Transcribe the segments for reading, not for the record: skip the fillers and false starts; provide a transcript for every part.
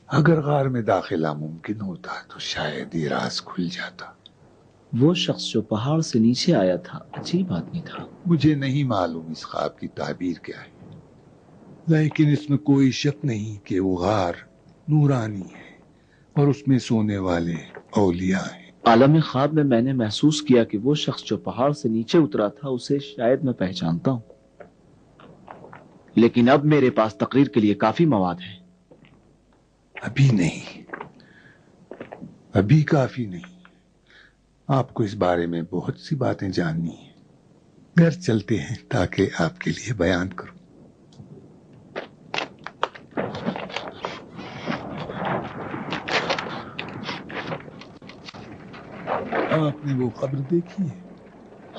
اگر غار میں داخلہ ممکن ہوتا تو شاید یہ راز کھل جاتا۔ وہ شخص جو پہاڑ سے نیچے آیا تھا عجیب آدمی تھا۔ مجھے نہیں معلوم اس خواب کی تعبیر کیا ہے، لیکن اس میں کوئی شک نہیں کہ وہ غار نورانی ہے اور اس میں سونے والے اولیاء ہیں۔ عالم خواب میں نے محسوس کیا کہ وہ شخص جو پہاڑ سے نیچے اترا تھا اسے شاید میں پہچانتا ہوں، لیکن اب میرے پاس تقریر کے لیے کافی مواد ہے۔ ابھی نہیں، ابھی کافی نہیں، آپ کو اس بارے میں بہت سی باتیں جاننی ہیں۔ گھر چلتے ہیں تاکہ آپ کے لیے بیان کروں۔ آپ نے وہ قبر دیکھی ہے؟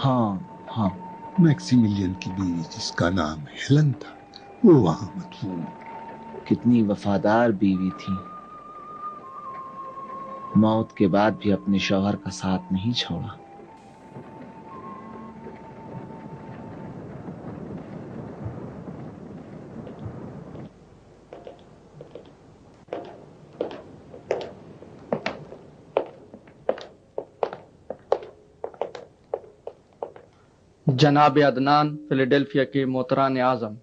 ہاں میکسیملین کی بیوی جس کا نام ہیلن تھا، وہ وہاں مدفون۔ کتنی وفادار بیوی تھی، موت کے بعد بھی اپنے شوہر کا ساتھ نہیں چھوڑا۔ جناب عدنان فیلاڈیلفیا کے محترم اعظم،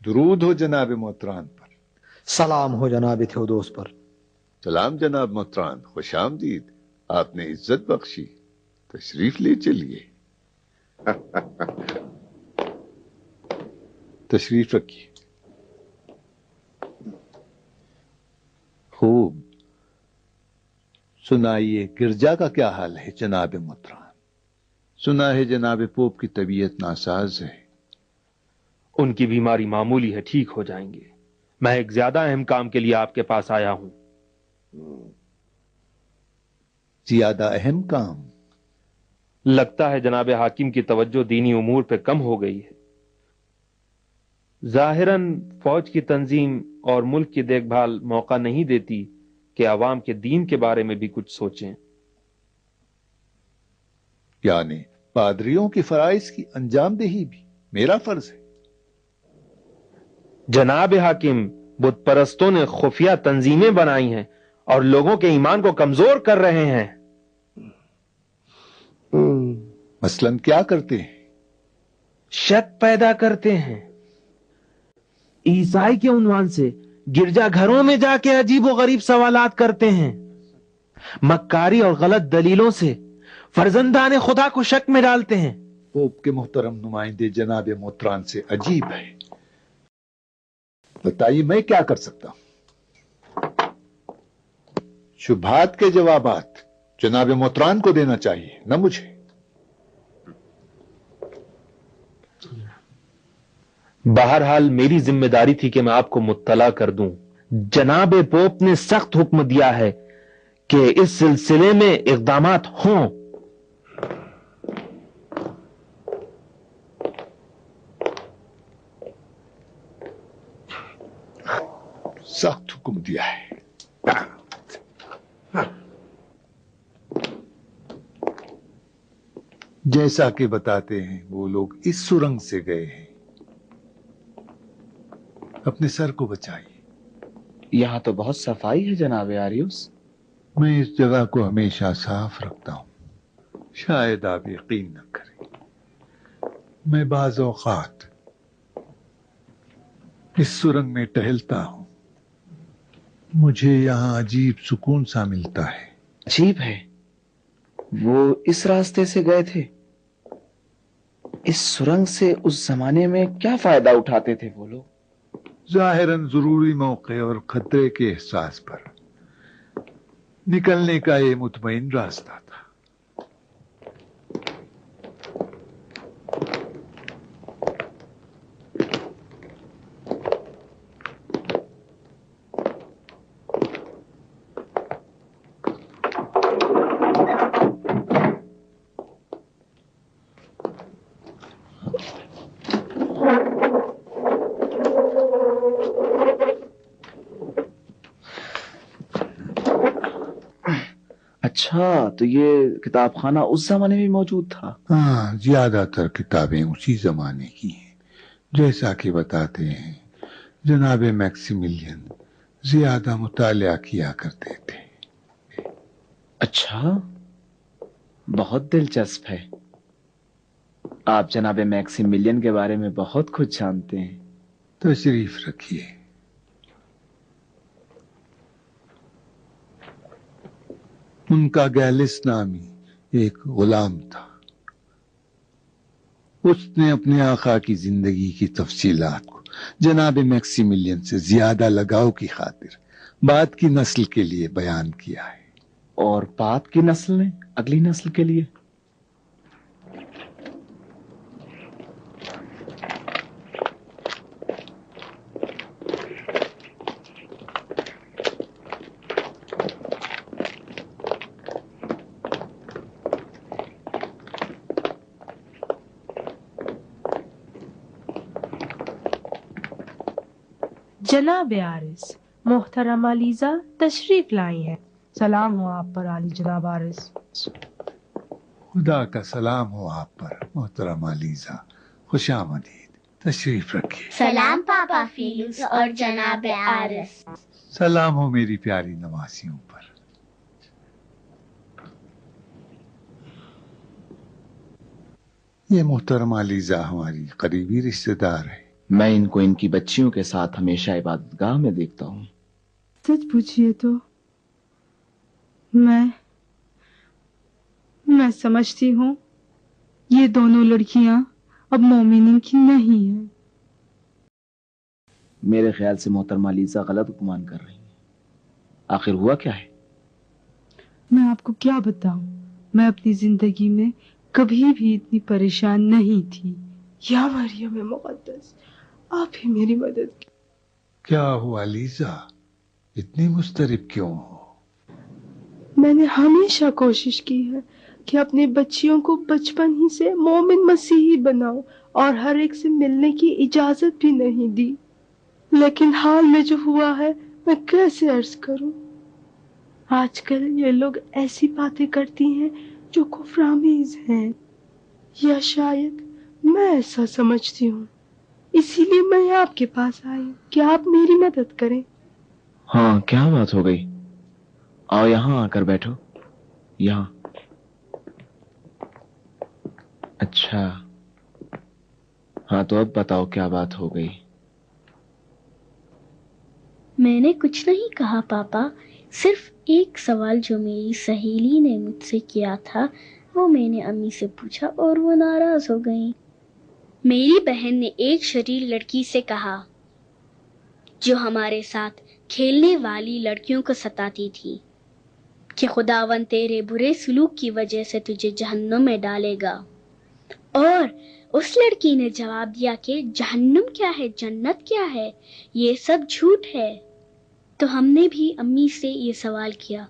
درود ہو جناب محترم پر۔ سلام ہو جناب تھیودوس پر۔ سلام جناب محترم، خوش آمدید، آپ نے عزت بخشی، تشریف لے چلیے۔ تشریف رکھیے۔ خوب، سنائیے گرجا کا کیا حال ہے جناب محترم؟ سنا ہے جناب پوپ کی طبیعت ناساز ہے۔ ان کی بیماری معمولی ہے، ٹھیک ہو جائیں گے۔ میں ایک زیادہ اہم کام کے لیے آپ کے پاس آیا ہوں۔ زیادہ اہم کام؟ لگتا ہے جناب حاکم کی توجہ دینی امور پہ کم ہو گئی ہے۔ ظاہراً فوج کی تنظیم اور ملک کی دیکھ بھال موقع نہیں دیتی کہ عوام کے دین کے بارے میں بھی کچھ سوچیں۔ یعنی پادریوں کی فرائض کی انجام دہی بھی میرا فرض ہے؟ جناب حاکم، بت پرستوں نے خفیہ تنظیمیں بنائی ہیں اور لوگوں کے ایمان کو کمزور کر رہے ہیں۔ مثلاً کیا کرتے ہیں؟ شک پیدا کرتے ہیں، عیسائی کے عنوان سے گرجا گھروں میں جا کے عجیب و غریب سوالات کرتے ہیں، مکاری اور غلط دلیلوں سے فرزندان خدا کو شک میں ڈالتے ہیں۔ پوپ کے محترم نمائندے جناب محترم سے عجیب ہے، بتائیے میں کیا کر سکتا ہوں؟ شبہات کے جوابات جناب محترم کو دینا چاہیے، نہ مجھے۔ بہرحال میری ذمہ داری تھی کہ میں آپ کو مطلع کر دوں۔ جناب پوپ نے سخت حکم دیا ہے کہ اس سلسلے میں اقدامات ہوں۔ سخت حکم دیا ہے۔ جیسا کہ بتاتے ہیں وہ لوگ اس سرنگ سے گئے ہیں، اپنے سر کو بچائیے۔ یہاں تو بہت صفائی ہے جناب آریوس۔ میں اس جگہ کو ہمیشہ صاف رکھتا ہوں، شاید آپ یقین نہ کریں، میں بعض اوقات اس سرنگ میں ٹہلتا ہوں، مجھے یہاں عجیب سکون سا ملتا ہے۔ عجیب ہے، وہ اس راستے سے گئے تھے؟ اس سرنگ سے اس زمانے میں کیا فائدہ اٹھاتے تھے وہ لوگ؟ ظاہراً ضروری موقع اور خطرے کے احساس پر نکلنے کا یہ مطمئن راستہ تھا۔ اچھا، تو یہ کتاب خانہ اس زمانے میں موجود تھا؟ ہاں، زیادہ تر کتابیں اسی زمانے کی ہیں، جیسا کہ بتاتے ہیں جناب میکسیملین زیادہ مطالعہ کیا کرتے تھے۔ اچھا، بہت دلچسپ ہے۔ آپ جناب میکسیملین کے بارے میں بہت کچھ جانتے ہیں۔ تشریف رکھیے۔ ان کا گیلس نامی ایک غلام تھا۔ اس نے اپنے آقا کی زندگی کی تفصیلات کو جناب میکسیملین سے زیادہ لگاؤ کی خاطر بعد کی نسل کے لیے بیان کیا ہے۔ اور بعد کی نسل نے اگلی نسل کے لیے؟ جناب عارض، محترمہ لیزا تشریف لائی ہیں۔ سلام ہو آپ پر عالی جناب عارض۔ خدا کا سلام ہو آپ پر محترمہ لیزا، خوش آمدید، تشریف رکھیے۔ سلام پاپا فیلوس اور جناب عارض۔ سلام ہو میری پیاری نواسیوں پر۔ یہ محترمہ لیزا ہماری قریبی رشتہ دار ہے۔ میں ان کو ان کی بچیوں کے ساتھ ہمیشہ عبادت گاہ میں دیکھتا ہوں۔ سچ پوچھئے تو میں سمجھتی ہوں یہ دونوں لڑکیاں اب مومنین کی نہیں ہیں۔ میرے خیال سے محترمہ لیزا غلط گمان کر رہی ہیں۔ آخر ہوا کیا ہے؟ میں آپ کو کیا بتاؤں، میں اپنی زندگی میں کبھی بھی اتنی پریشان نہیں تھی۔ یا مریم مقدس، آپ ہی میری مدد کی۔ کیا ہوا لیزا، اتنی مضطرب کیوں ہو؟ میں نے ہمیشہ کوشش کی ہے کہ اپنے بچیوں کو بچپن ہی سے مومن مسیحی بناؤں اور ہر ایک سے ملنے کی اجازت بھی نہیں دی، لیکن حال میں جو ہوا ہے میں کیسے عرض کروں۔ آج کل یہ لوگ ایسی باتیں کرتی ہیں جو کفرآمیز ہیں، یا شاید میں ایسا سمجھتی ہوں، اسی لیے میں آپ کے پاس آئی ہوں کہ آپ میری مدد کریں۔ ہاں، کیا بات ہو گئی؟ آؤ یہاں آ کر بیٹھو، یہاں۔ اچھا، ہاں تو اب بتاؤ کیا بات ہو گئی؟ میں نے کچھ نہیں کہا پاپا، صرف ایک سوال جو میری سہیلی نے مجھ سے کیا تھا وہ میں نے امی سے پوچھا اور وہ ناراض ہو گئیں۔ میری بہن نے ایک شریر لڑکی سے کہا جو ہمارے ساتھ کھیلنے والی لڑکیوں کو ستاتی تھی کہ خداوند تیرے برے سلوک کی وجہ سے تجھے جہنم میں ڈالے گا، اور اس لڑکی نے جواب دیا کہ جہنم کیا ہے، جنت کیا ہے، یہ سب جھوٹ ہے۔ تو ہم نے بھی امی سے یہ سوال کیا۔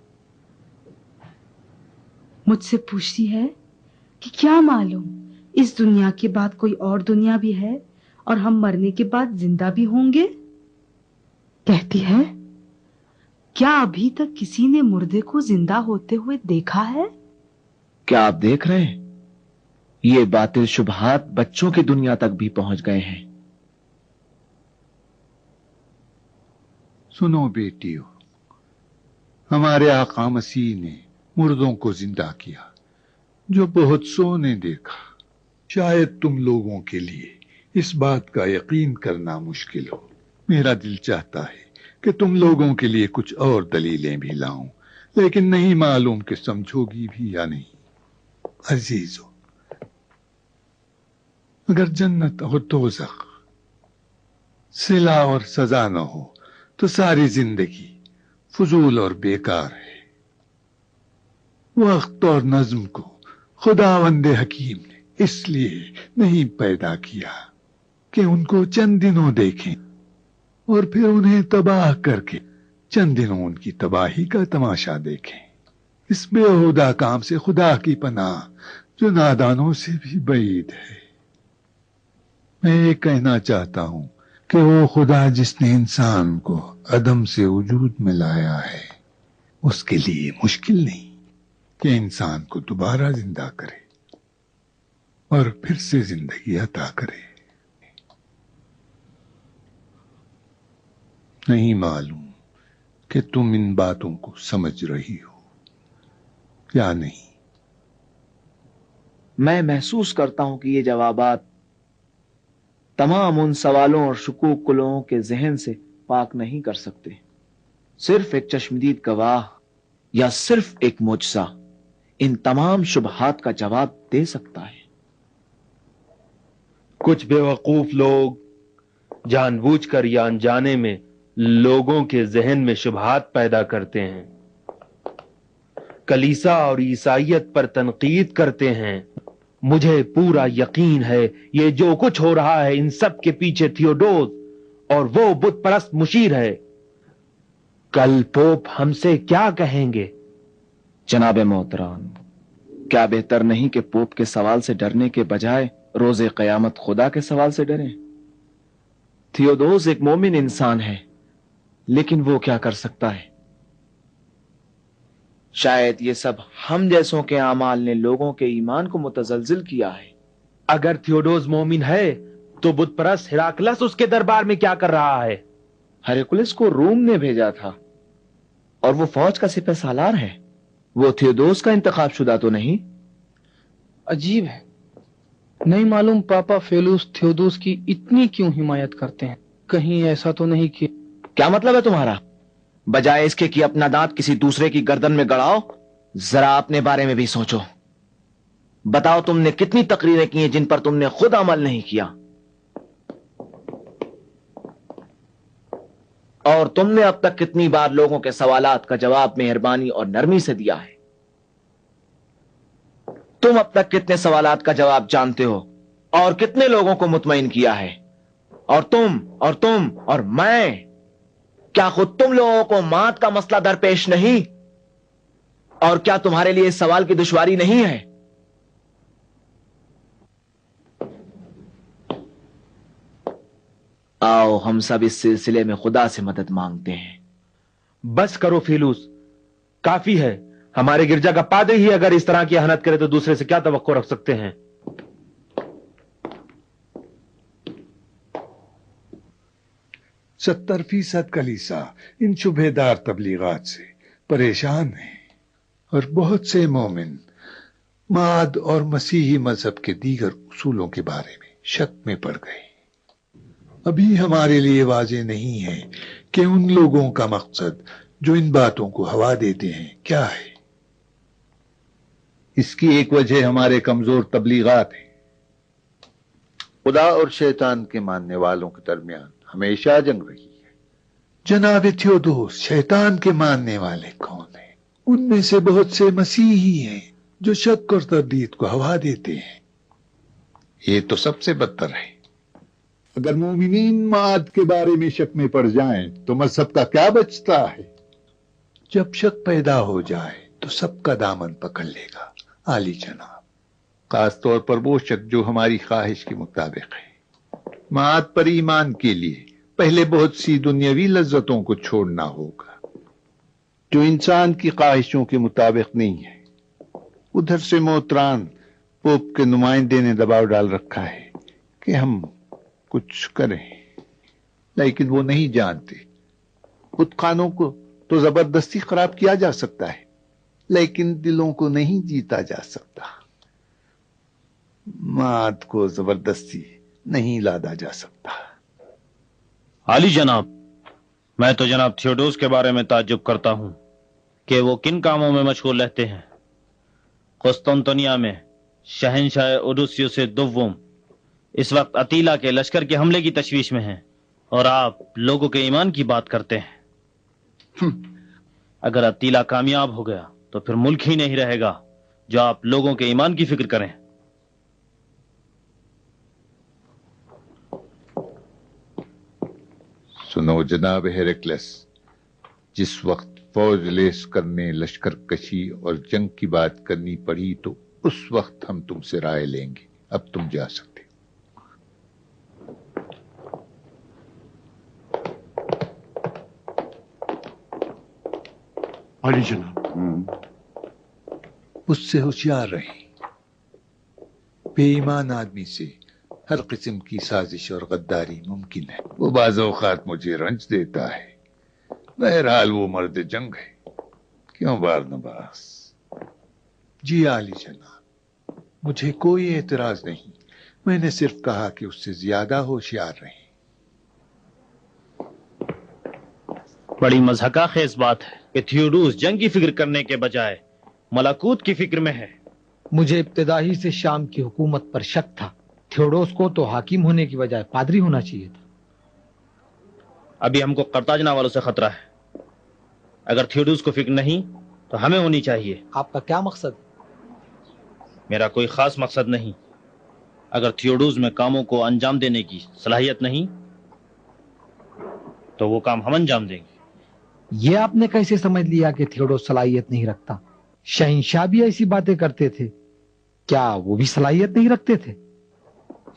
مجھ سے پوچھتی ہے کہ کیا معلوم اس دنیا کے بعد کوئی اور دنیا بھی ہے اور ہم مرنے کے بعد زندہ بھی ہوں گے۔ کہتی ہے کیا ابھی تک کسی نے مردے کو زندہ ہوتے ہوئے دیکھا ہے؟ کیا آپ دیکھ رہے ہیں؟ یہ باطل شبہات بچوں کی دنیا تک بھی پہنچ گئے ہیں۔ سنو بیٹیو، ہمارے آقا مسیح نے مردوں کو زندہ کیا، جو بہت سو نے دیکھا۔ شاید تم لوگوں کے لیے اس بات کا یقین کرنا مشکل ہو۔ میرا دل چاہتا ہے کہ تم لوگوں کے لیے کچھ اور دلیلیں بھی لاؤں، لیکن نہیں معلوم کہ سمجھو گی بھی یا نہیں۔ عزیزو، اگر جنت اور دوزخ صلہ اور سزا نہ ہو تو ساری زندگی فضول اور بیکار ہے۔ وقت اور نظم کو خداوند حکیم نے اس لیے نہیں پیدا کیا کہ ان کو چند دنوں دیکھیں اور پھر انہیں تباہ کر کے چند دنوں ان کی تباہی کا تماشا دیکھیں۔ اس بےہودہ کام سے خدا کی پناہ، جو نادانوں سے بھی بعید ہے۔ میں یہ کہنا چاہتا ہوں کہ وہ خدا جس نے انسان کو عدم سے وجود میں لایا ہے، اس کے لیے مشکل نہیں۔ کہ انسان کو دوبارہ زندہ کرے اور پھر سے زندگی عطا کرے. نہیں معلوم کہ تم ان باتوں کو سمجھ رہی ہو یا نہیں. میں محسوس کرتا ہوں کہ یہ جوابات تمام ان سوالوں اور شکوک کو لوگوں کے ذہن سے پاک نہیں کر سکتے. صرف ایک چشمدید گواہ یا صرف ایک معجزہ ان تمام شبہات کا جواب دے سکتا ہے. کچھ بے وقوف لوگ جان بوجھ کر یا انجانے میں لوگوں کے ذہن میں شبہات پیدا کرتے ہیں، کلیسا اور عیسائیت پر تنقید کرتے ہیں. مجھے پورا یقین ہے یہ جو کچھ ہو رہا ہے ان سب کے پیچھے تھیوڈوس اور وہ بت پرست مشیر ہے. کل پوپ ہم سے کیا کہیں گے؟ جناب محترم، کیا بہتر نہیں کہ پوپ کے سوال سے ڈرنے کے بجائے روز قیامت خدا کے سوال سے ڈریں؟ تھیوڈوس ایک مومن انسان ہے، لیکن وہ کیا کر سکتا ہے؟ شاید یہ سب ہم جیسوں کے اعمال نے لوگوں کے ایمان کو متزلزل کیا ہے. اگر تھیوڈوس مومن ہے تو بت پرست ہراکلس اس کے دربار میں کیا کر رہا ہے؟ ہرکلس کو روم نے بھیجا تھا اور وہ فوج کا سپہ سالار ہے. وہ تھیوڈوس کا انتخاب شدہ تو نہیں؟ عجیب ہے، نہیں معلوم پاپا فیلوس تھیودوس کی اتنی کیوں حمایت کرتے ہیں. کہیں ایسا تو نہیں کہ کیا مطلب ہے تمہارا؟ بجائے اس کے کہ اپنا دانت کسی دوسرے کی گردن میں گڑاؤ، ذرا اپنے بارے میں بھی سوچو. بتاؤ تم نے کتنی تقریریں کی ہیں جن پر تم نے خود عمل نہیں کیا، اور تم نے اب تک کتنی بار لوگوں کے سوالات کا جواب مہربانی اور نرمی سے دیا ہے. تم اب تک کتنے سوالات کا جواب جانتے ہو اور کتنے لوگوں کو مطمئن کیا ہے؟ اور تم اور میں، کیا خود تم لوگوں کو مات کا مسئلہ درپیش نہیں؟ اور کیا تمہارے لیے اس سوال کی دشواری نہیں ہے؟ آؤ ہم سب اس سلسلے میں خدا سے مدد مانگتے ہیں. بس کرو فیلوس، کافی ہے. ہمارے گرجا کا پادری ہی اگر اس طرح کی اہانت کرے تو دوسرے سے کیا توقع رکھ سکتے ہیں؟ 70% کلیسا ان شبہ دار تبلیغات سے پریشان ہیں اور بہت سے مومن معاد اور مسیحی مذہب کے دیگر اصولوں کے بارے میں شک میں پڑ گئے. ابھی ہمارے لیے واضح نہیں ہے کہ ان لوگوں کا مقصد جو ان باتوں کو ہوا دیتے ہیں کیا ہے. اس کی ایک وجہ ہمارے کمزور تبلیغات ہیں. خدا اور شیطان کے ماننے والوں کے درمیان ہمیشہ جنگ رہی ہے. جناب تھیودوس شیطان کے ماننے والے کون ہیں؟ ان میں سے بہت سے مسیحی ہیں جو شک اور تردید کو ہوا دیتے ہیں. یہ تو سب سے بدتر ہے. اگر مومنین معاد کے بارے میں شک میں پڑ جائیں تو مذہب کا کیا بچتا ہے؟ جب شک پیدا ہو جائے تو سب کا دامن پکڑ لے گا عالی جناب، خاص طور پر وہ شک جو ہماری خواہش کے مطابق ہے. معاد پر ایمان کے لیے پہلے بہت سی دنیاوی لذتوں کو چھوڑنا ہوگا جو انسان کی خواہشوں کے مطابق نہیں ہے. ادھر سے محتران پوپ کے نمائندے نے دباؤ ڈال رکھا ہے کہ ہم کچھ کریں، لیکن وہ نہیں جانتے. بت خانوں کو تو زبردستی خراب کیا جا سکتا ہے، لیکن دلوں کو نہیں جیتا جا سکتا. مات کو زبردستی نہیں لادا جا سکتا. عالی جناب، میں تو جناب تھیوڈوس کے بارے میں تعجب کرتا ہوں کہ وہ کن کاموں میں مشغول رہتے ہیں. قسطنطنیہ میں شہنشاہ اوڈوسیوس دوم اس وقت اتیلا کے لشکر کے حملے کی تشویش میں ہیں اور آپ لوگوں کے ایمان کی بات کرتے ہیں. اگر اتیلا کامیاب ہو گیا تو پھر ملک ہی نہیں رہے گا جو آپ لوگوں کے ایمان کی فکر کریں. سنو جناب ہیرکلس، جس وقت فوج لیس کرنے، لشکر کشی اور جنگ کی بات کرنی پڑی تو اس وقت ہم تم سے رائے لیں گے. اب تم جا سکتے. عالی جناب، اس سے ہوشیار رہیں۔ بے ایمان آدمی سے ہر قسم کی سازش اور غداری ممکن ہے۔ وہ بعض اوقات مجھے رنج دیتا ہے، بہرحال وہ مرد جنگ ہے، کیوں بارنباس؟ جی عالی جناب، مجھے کوئی اعتراض نہیں، میں نے صرف کہا کہ اس سے زیادہ ہوشیار رہیں۔ بڑی مضحکہ خیز بات ہے کہ تھیوڈوس جنگ کی فکر کرنے کے بجائے ملکوت کی فکر میں ہے۔ مجھے ابتدا ہی سے شام کی حکومت پر شک تھا۔ تھیوڈوس کو تو حاکم ہونے کی بجائے پادری ہونا چاہیے تھا۔ ابھی ہم کو قرطاجنہ والوں سے خطرہ ہے، اگر تھیوڈوس کو فکر نہیں تو ہمیں ہونی چاہیے۔ آپ کا کیا مقصد ہے؟ میرا کوئی خاص مقصد نہیں، اگر تھیوڈوس میں کاموں کو انجام دینے کی صلاحیت نہیں تو وہ کام ہم انجام دیں گے۔ یہ آپ نے کیسے سمجھ لیا کہ تھیوڈوس صلاحیت نہیں رکھتا؟ شہنشاہ بھی ایسی باتیں کرتے تھے، کیا وہ بھی صلاحیت نہیں رکھتے تھے؟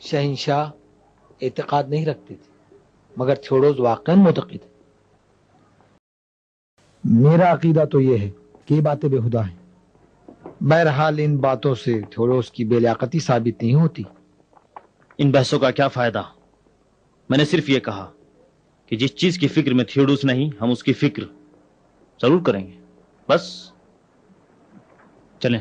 شہنشاہ اعتقاد نہیں رکھتے تھے، مگر تھیوڈوس واقعاً معتقد ہے۔ میرا عقیدہ تو یہ ہے کہ یہ باتیں بےہودہ ہیں۔ بہرحال ان باتوں سے تھیوڈوس کی بے لیاقتی ثابت نہیں ہوتی۔ ان بحثوں کا کیا فائدہ؟ میں نے صرف یہ کہا کہ جس چیز کی فکر میں تھیوڈوس نہیں، ہم اس کی فکر ضرور کریں گے، بس چلیں۔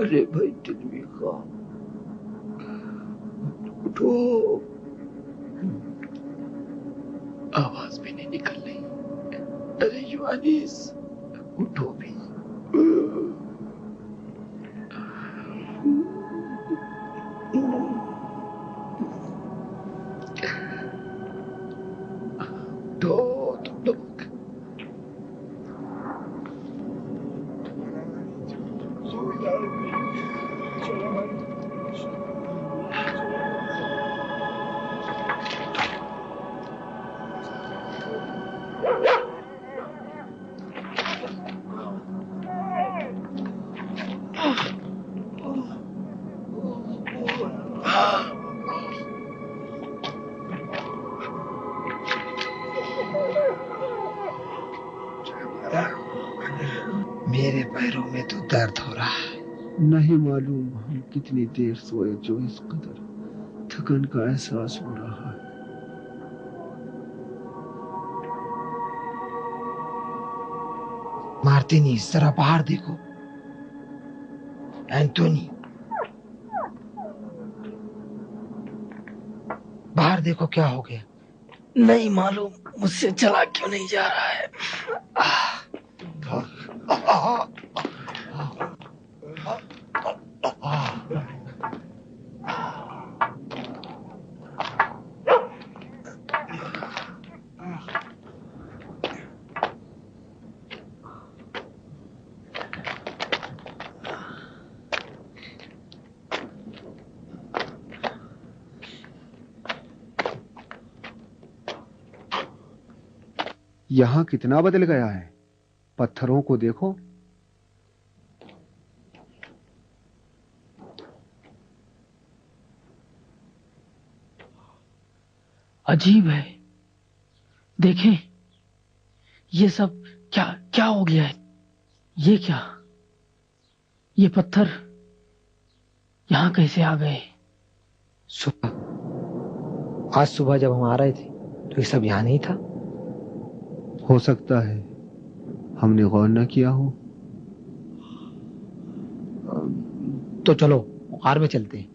ارے بھائی دلوی خان اٹھو. آواز بھی نہیں نکل رہی. ارے یوانیس اٹھو بھی. اٹھو تم لوگ. میرے پیروں میں تو درد ہو رہا ہے. نہیں معلوم ہم کتنی دیر سوئے جو اس قدر تھکن کا احساس ہو رہا ہے. مارتینی ذرا باہر دیکھو. اینٹونی باہر دیکھو کیا ہو گیا. نہیں معلوم مجھ سے چلا کیوں نہیں جا رہا ہے. یہاں کتنا بدل گیا ہے. پتھروں کو دیکھو. عجیب ہے. دیکھیں یہ سب کیا ہو گیا ہے. یہ کیا، یہ پتھر یہاں کیسے آ گئے؟ آج صبح جب ہم آ رہے تھے تو یہ سب یہاں نہیں تھا. ہو سکتا ہے ہم نے غور نہ کیا ہو. تو چلو غار میں چلتے ہیں.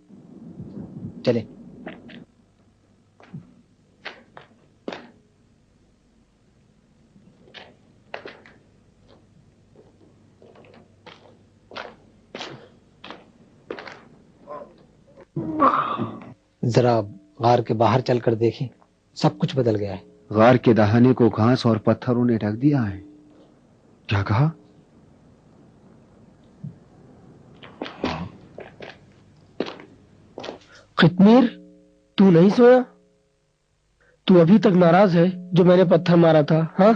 چلیں. ذرا غار کے باہر چل کر دیکھیں. سب کچھ بدل گیا ہے. غار کے دہانے کو گھاس اور پتھروں نے ڈھک دیا ہے. کیا کہا؟ قطمیر تو نہیں سویا؟ تو ابھی تک ناراض ہے جو میں نے پتھر مارا تھا؟ ہاں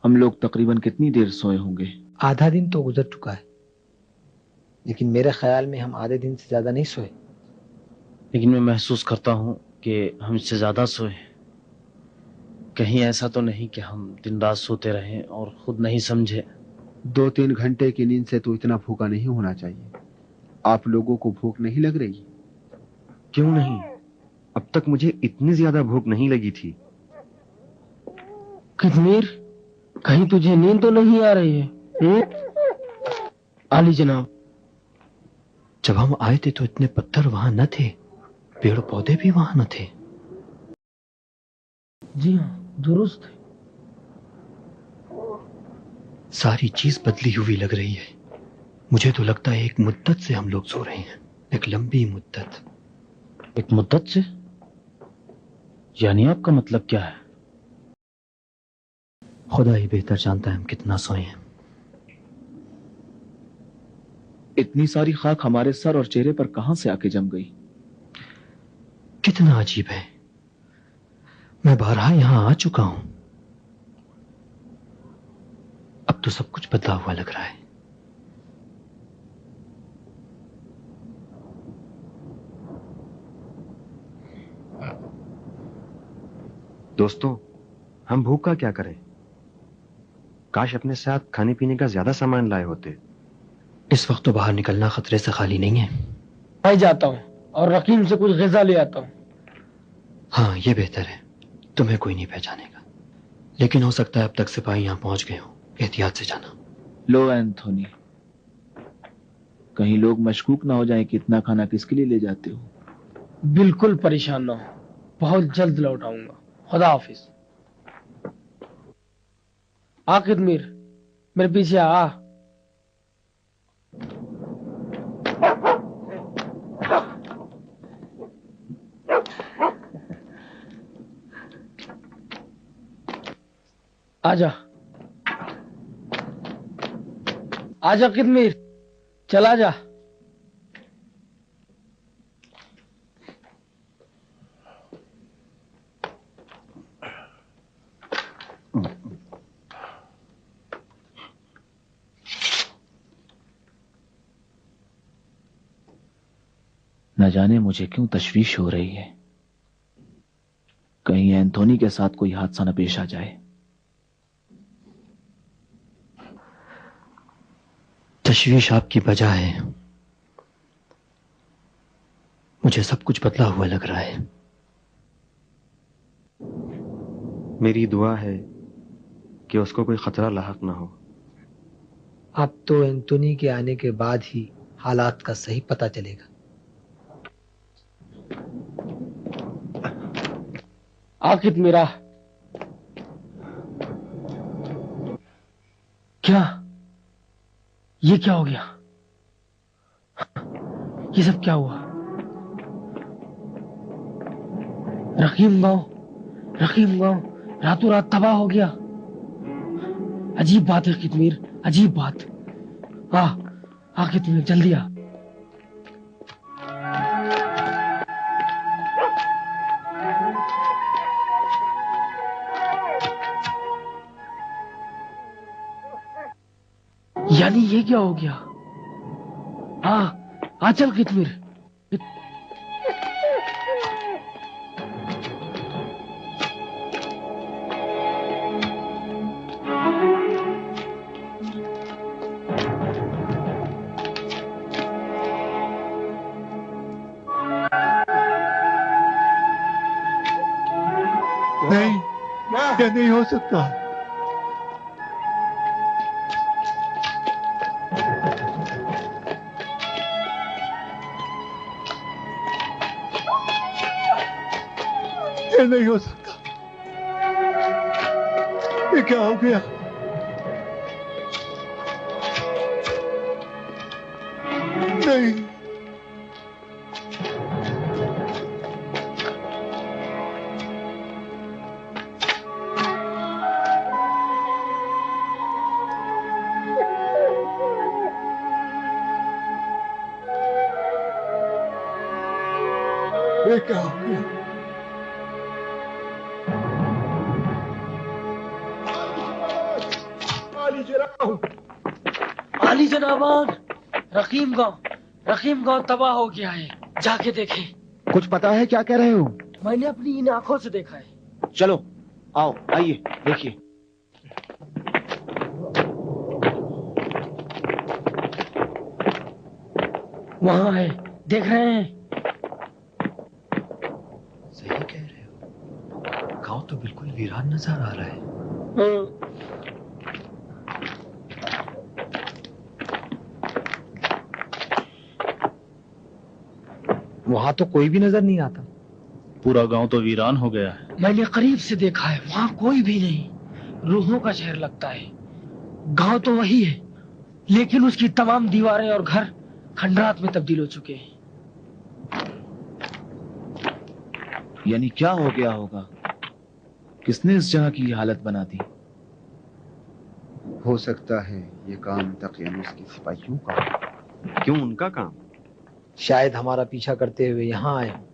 ہم لوگ تقریباً کتنی دیر سوئے ہوں گے؟ آدھا دن تو گزر چکا ہے، لیکن میرے خیال میں ہم آدھے دن سے زیادہ نہیں سوئے. لیکن میں محسوس کرتا ہوں کہ ہم اس سے زیادہ سوئے. کہیں ایسا تو نہیں کہ ہم دن رات سوتے رہیں اور خود نہیں سمجھے. 2-3 گھنٹے کی نیند سے تو اتنا بھوکا نہیں ہونا چاہیے. آپ لوگوں کو بھوک نہیں لگ رہی؟ کیوں نہیں؟ اب تک مجھے اتنی زیادہ بھوک نہیں لگی تھی. قطمیر کہیں تجھے نیند تو نہیں آ رہی ہے؟ عالی جناب، جب ہم آئے تھے تو اتنے پتھر وہاں نہ تھے، پیڑ پودے بھی وہاں نہ تھے. جی ہاں درست ہے. ساری چیز بدلی ہوئی لگ رہی ہے. مجھے تو لگتا ہے ایک مدت سے ہم لوگ سو رہے ہیں، ایک لمبی مدت. ایک مدت سے؟ یعنی آپ کا مطلب کیا ہے؟ خدا ہی بہتر جانتا ہے ہم کتنا سوئے ہیں. اتنی ساری خاک ہمارے سر اور چہرے پر کہاں سے آ کے جم گئی؟ کتنا عجیب ہے. میں بارہا یہاں آ چکا ہوں، اب تو سب کچھ بدلا ہوا لگ رہا ہے. دوستو، ہم بھوک کا کیا کریں؟ کاش اپنے ساتھ کھانے پینے کا زیادہ سامان لائے ہوتے. اس وقت تو باہر نکلنا خطرے سے خالی نہیں ہے. میں جاتا ہوں اور رقیم سے کچھ غذا لے آتا ہوں. ہاں یہ بہتر ہے، تمہیں کوئی نہیں پہچانے گا. لیکن ہو سکتا ہے اب تک سپاہی یہاں پہنچ گئے ہوں. احتیاط سے جانا. لو اینتھونی، کہیں لوگ مشکوک نہ ہو جائیں کہ اتنا کھانا کس کے لیے لے جاتے ہو. بالکل پریشان نہ ہو, بہت جلد لوٹ آؤں گا. خدا حافظ. قطمیر, میرے پیچھے آ. آجا آجا قطمیر, چلا جا. نہ جانے مجھے کیوں تشویش ہو رہی ہے, کہیں اینتھونی کے ساتھ کوئی حادثہ نہ پیش آ جائے. تشویش آپ کی وجہ ہے. مجھے سب کچھ بدلا ہوا لگ رہا ہے. میری دعا ہے کہ اس کو کوئی خطرہ لاحق نہ ہو. اب تو اینتونی کے آنے کے بعد ہی حالات کا صحیح پتہ چلے گا. آخر میرا کیا یہ کیا ہو گیا؟ یہ سب کیا ہوا؟ رقیم گاؤں راتوں رات تباہ ہو گیا. عجیب بات ہے قطمیر, عجیب بات. قطمیر جلدی آ. یعنی یہ کیا ہو گیا؟ چل قطمیر. نہیں, یہ نہیں ہو سکتا. یہ نہیں ہو سکتا. یہ کیا ہو گیا؟ نہیں. یہ کیا ہو گیا؟ عالی جنابان, رقیم گاؤں تباہ ہو گیا ہے. جا کے دیکھیں. کچھ پتا ہے کیا کہہ رہے ہو؟ میں نے اپنی ان آنکھوں سے دیکھا ہے. چلو آئیے دیکھیے. وہاں ہے, دیکھ رہے ہیں؟ صحیح کہہ رہے ہو, گاؤں تو بالکل ویران نظر آ رہا ہے. وہاں تو کوئی بھی نظر نہیں آتا. پورا گاؤں تو ویران ہو گیا ہے. میں نے قریب سے دیکھا ہے, وہاں کوئی بھی نہیں. روحوں کا شہر لگتا ہے. گاؤں تو وہی ہے, لیکن اس کی تمام دیواریں اور گھر کھنڈرات میں تبدیل ہو چکے ہیں. یعنی کیا ہو گیا ہوگا؟ کس نے اس جگہ کی حالت بنا دی؟ ہو سکتا ہے یہ کام تقیانوس کے سپاہیوں کا. کیوں ان کا کام؟ شاید ہمارا پیچھا کرتے ہوئے یہاں آئے ہوں,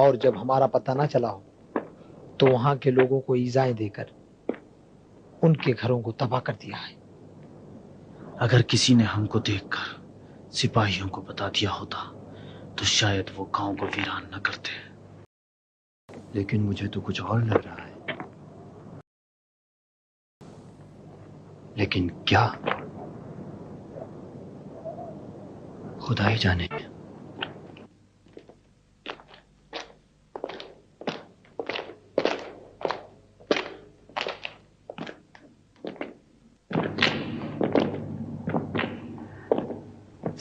اور جب ہمارا پتہ نہ چلا ہو تو وہاں کے لوگوں کو ایذائیں دے کر ان کے گھروں کو تباہ کر دیا ہے. اگر کسی نے ہم کو دیکھ کر سپاہیوں کو بتا دیا ہوتا تو شاید وہ گاؤں کو ویران نہ کرتے. لیکن مجھے تو کچھ اور لگ رہا ہے. لیکن کیا؟ خدا ہی جانے.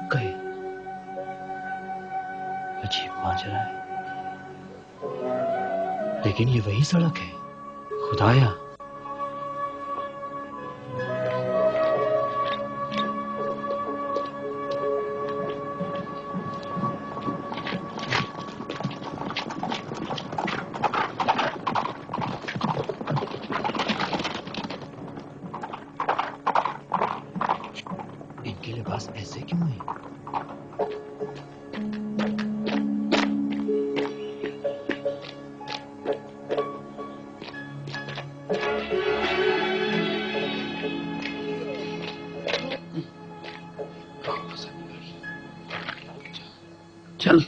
رک گئے. عجیب ماجرا ہے. لیکن یہ وہی سڑک ہے. خدایا. ان کے لباس ایسے کیوں ہیں؟ چل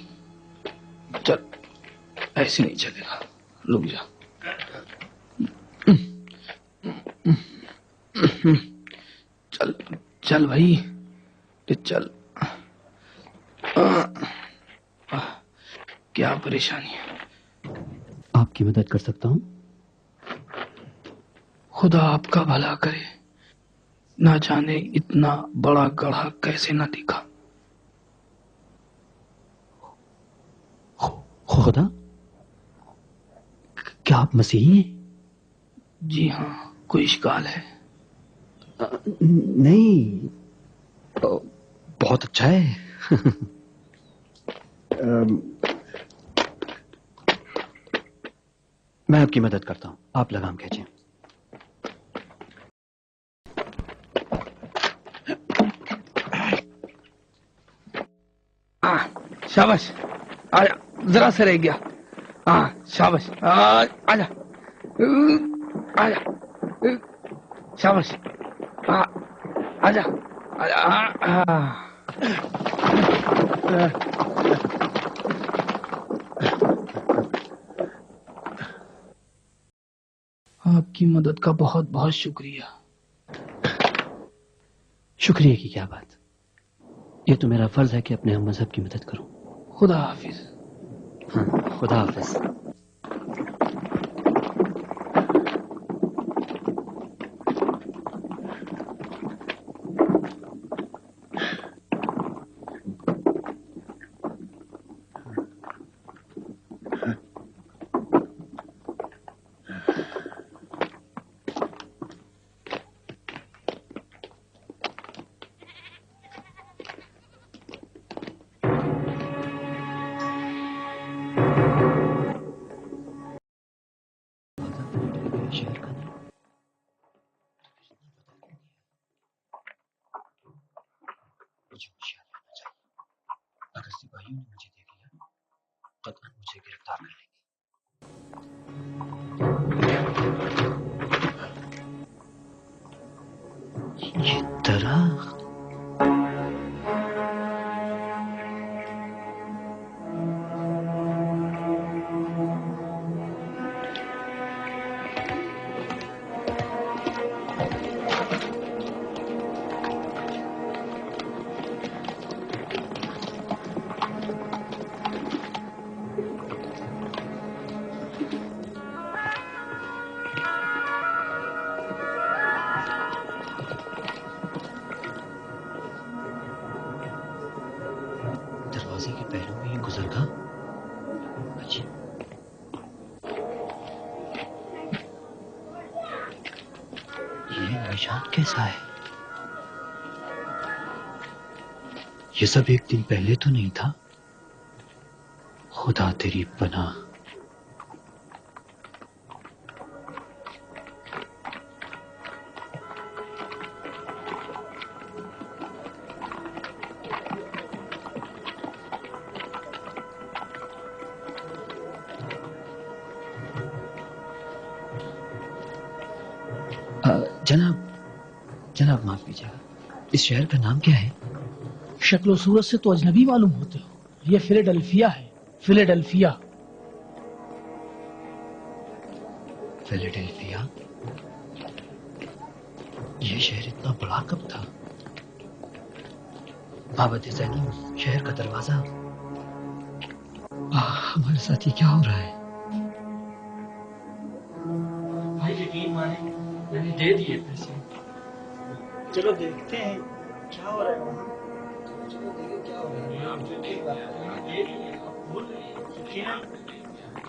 چل، ایسے نہیں چلے گا، رک جا. چل چل بھائی چل. کیا پریشانی ہے؟ آپ کی مدد کر سکتا ہوں؟ خدا آپ کا بھلا کرے. نہ جانے اتنا بڑا گڑھا کیسے نہ دکھا. خدا، کیا آپ مسیحی ہیں؟ جی ہاں. کوئی اشکال ہے؟ نہیں، بہت اچھا ہے. میں آپ کی مدد کرتا ہوں. آپ لگام کھینچیں. شاباش. آجا، ذرا سے رہ گیا. ہاں شاباش. آجا آجا. شاباش. آجا آجا. آپ کی مدد کا بہت بہت شکریہ. شکریہ کی کیا بات. یہ تو میرا فرض ہے کہ اپنے ہم مذہب کی مدد کروں. خدا حافظ. ہاں، خدا حافظ. شہر کا نہیں. مجھے ہوشیار رہنا چاہیے. اگر سپاہیوں نے مجھے دیکھ لیا قطعاً مجھے گرفتار کر لیں گے. یہ درخت دروازے کے پہلو میں ہی گزر گا. اچھا، یہ نشان کیسا ہے؟ یہ سب ایک دن پہلے تو نہیں تھا. خدا تیری پناہ. جناب معاف کیجیے گا، اس شہر کا نام کیا ہے؟ شکل و صورت سے تو اجنبی معلوم ہوتے ہو. یہ فیلاڈلفیا ہے. فیلاڈلفیا. فیلاڈلفیا؟ یہ شہر اتنا بڑا کب تھا؟ بابت زینب، شہر کا دروازہ. ہمارے ساتھ یہ کیا ہو رہا ہے؟ بھائی یقین مانے میں نے دے دیے پیسے. چلو دیکھتے ہیں کیا ہو رہا ہے وہاں. چلو دیکھتے ہیں.